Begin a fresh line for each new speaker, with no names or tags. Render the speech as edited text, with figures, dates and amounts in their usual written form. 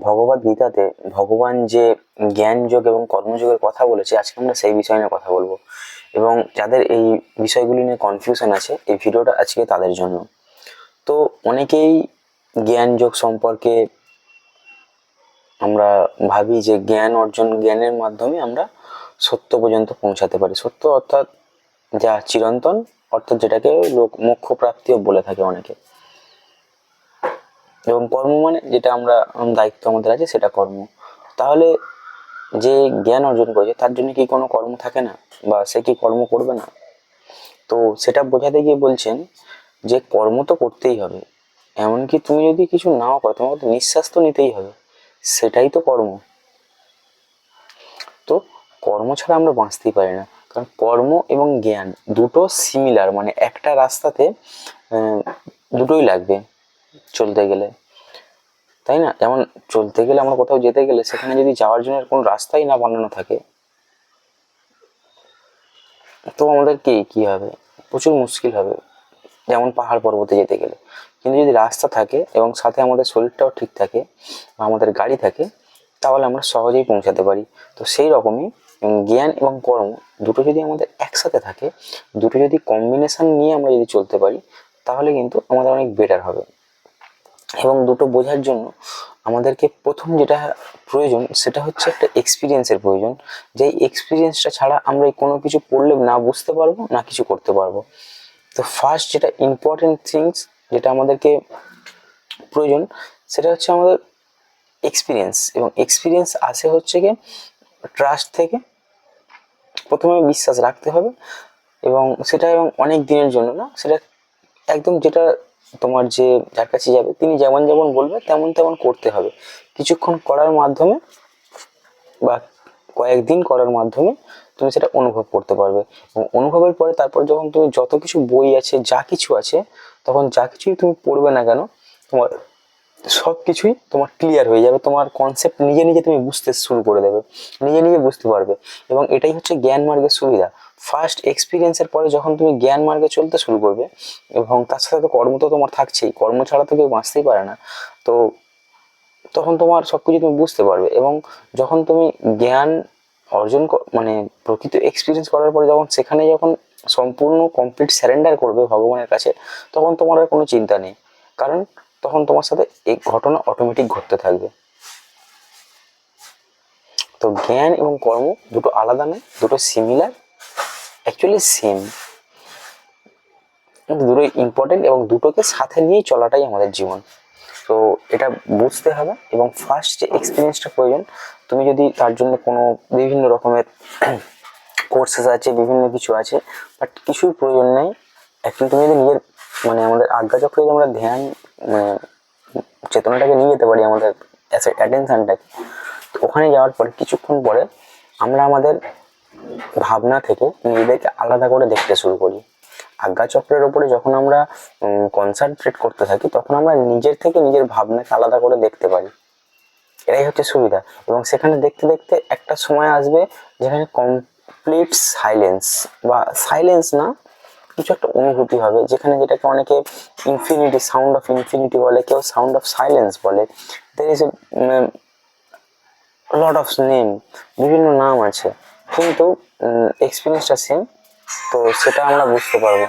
ভগবদ গীতাতে ভগবান যে জ্ঞান যোগ এবং কর্মযোগের কথা বলেছে, আজকে আমরা সেই বিষয় নিয়ে কথা বলবো। এবং যাদের এই বিষয়গুলি নিয়ে কনফিউশন আছে, এই ভিডিওটা আজকে তাদের জন্য। তো অনেকেই জ্ঞান যোগ সম্পর্কে আমরা ভাবি যে জ্ঞানের মাধ্যমে আমরা সত্য পর্যন্ত পৌঁছাতে পারি। সত্য অর্থাৎ যা চিরন্তন, অর্থাৎ যেটাকে লোক মোক্ষ প্রাপ্তিও বলে থাকে অনেকে। এবং কর্ম মানে যেটা আমরা দায়িত্ব আমাদের আছে সেটা কর্ম। তাহলে যে জ্ঞান অর্জন করেছে তার জন্য কি কোনো কর্ম থাকে না, বা সে কি কর্ম করবে না? তো সেটা বোঝাতে গিয়ে বলছেন যে কর্ম তো করতেই হবে। এমনকি তুমি যদি কিছু নাও করো, তোমাকে তো নিঃশ্বাস তো নিতেই হবে, সেটাই তো কর্ম। তো কর্ম ছাড়া আমরা বাঁচতেই পারি না, কারণ কর্ম এবং জ্ঞান দুটো সিমিলার, মানে একটা রাস্তাতে দুটোই লাগবে চলতে গেলে, তাই না? যেমন চলতে গেলে, আমরা কোথাও যেতে গেলে সেখানে যদি যাওয়ার জন্য কোনো রাস্তাই না বানানো থাকে, তো আমাদের কি হবে? প্রচুর মুশকিল হবে, যেমন পাহাড় পর্বতে যেতে গেলে। কিন্তু যদি রাস্তা থাকে এবং সাথে আমাদের শরীরটাও ঠিক থাকে বা আমাদের গাড়ি থাকে, তাহলে আমরা সহজেই পৌঁছাতে পারি। তো সেই রকমই জ্ঞান এবং কর্ম দুটো যদি আমাদের একসাথে থাকে, দুটো যদি কম্বিনেশন নিয়ে আমরা যদি চলতে পারি, তাহলে কিন্তু আমাদের অনেক বেটার হবে। এবং দুটো বোঝার জন্য আমাদেরকে প্রথম যেটা প্রয়োজন সেটা হচ্ছে একটা এক্সপিরিয়েন্সের প্রয়োজন। যেই এক্সপিরিয়েন্সটা ছাড়া আমরা কোনো কিছু পড়লে না বুঝতে পারবো না কিছু করতে পারবো। তো ফার্স্ট যেটা ইম্পর্টেন্ট থিংস যেটা আমাদেরকে প্রয়োজন, সেটা হচ্ছে আমাদের এক্সপিরিয়েন্স। এবং এক্সপিরিয়েন্স আসে হচ্ছে গিয়ে ট্রাস্ট থেকে। প্রথমে বিশ্বাস রাখতে হবে, এবং সেটা এবং অনেক দিনের জন্য না, সেটা একদম যেটা তোমার যে যার কাছে যাবে তিনি যেমন যেমন বলবে তেমন তেমন করতে হবে। কিছুক্ষণ করার মাধ্যমে বা কয়েকদিন করার মাধ্যমে তুমি সেটা অনুভব করতে পারবে। এবং অনুভবের পরে তারপর যখন তুমি যত কিছু বই আছে, যা কিছু আছে, তখন যা কিছুই তুমি পড়বে না কেন, তোমার সব কিছুই তোমার ক্লিয়ার হয়ে যাবে। তোমার কনসেপ্ট নিজে নিজে তুমি বুঝতে শুরু করে দেবে, নিজে নিজে বুঝতে পারবে। এবং এটাই হচ্ছে জ্ঞান মার্গের সুবিধা। ফার্স্ট এক্সপিরিয়েন্সের পরে যখন তুমি জ্ঞান মার্গে চলতে শুরু করবে, এবং তার সাথে তো কর্ম তো তোমার থাকছেই, কর্ম ছাড়া তো কেউ বাঁচতেই পারে না। তো তখন তোমার সব কিছু তুমি বুঝতে পারবে। এবং যখন তুমি জ্ঞান অর্জন মানে প্রকৃত এক্সপিরিয়েন্স করার পরে যখন সেখানে যখন সম্পূর্ণ কমপ্লিট স্যারেন্ডার করবে ভগবানের কাছে, তখন তোমার আর কোনো চিন্তা নেই, কারণ তখন তোমার সাথে এই ঘটনা অটোমেটিক ঘটতে থাকবে। তো জ্ঞান এবং কর্ম দুটো আলাদা নয়, দুটো সিমিলার, অ্যাকচুয়ালি সেম। দুটোই ইম্পর্টেন্ট এবং দুটোকে সাথে নিয়েই চলাটাই আমাদের জীবন। তো এটা বুঝতে হবে। এবং ফার্স্ট যে এক্সপিরিয়েন্সটা প্রয়োজন, তুমি যদি তার জন্য কোনো বিভিন্ন রকমের কোর্সেস আছে, বিভিন্ন কিছু আছে, বাট কিছুই প্রয়োজন নেই। অ্যাকচুয়ালি তুমি যদি নিজের মানে আমাদের আজ্ঞাচক্রে যদি আমরা ধ্যান মানে চেতনাটাকে নিয়ে যেতে পারি, আমাদের অ্যাটেনশনটাকে, তো ওখানে যাওয়ার পরে কিছুক্ষণ পরে আমরা আমাদের ভাবনা থেকে নিজেদেরকে আলাদা করে দেখতে শুরু করি। আজ্ঞাচক্রের ওপরে যখন আমরা কনসেন্ট্রেট করতে থাকি, তখন আমরা নিজের থেকে নিজের ভাবনাকে আলাদা করে দেখতে পারি। এটাই হচ্ছে সুবিধা। এবং সেখানে দেখতে দেখতে একটা সময় আসবে যেখানে কমপ্লিট সাইলেন্স, বা সাইলেন্স না, কিছু একটা অনুভূতি হবে, যেখানে যেটাকে অনেকে ইনফিনিটি, সাউন্ড অফ ইনফিনিটি বলে, কেউ সাউন্ড অফ সাইলেন্স বলে। There is a lot of name, বিভিন্ন নাম আছে, কিন্তু এক্সপিরিয়েন্সটা সেম। তো সেটা আমরা বুঝতে পারবো।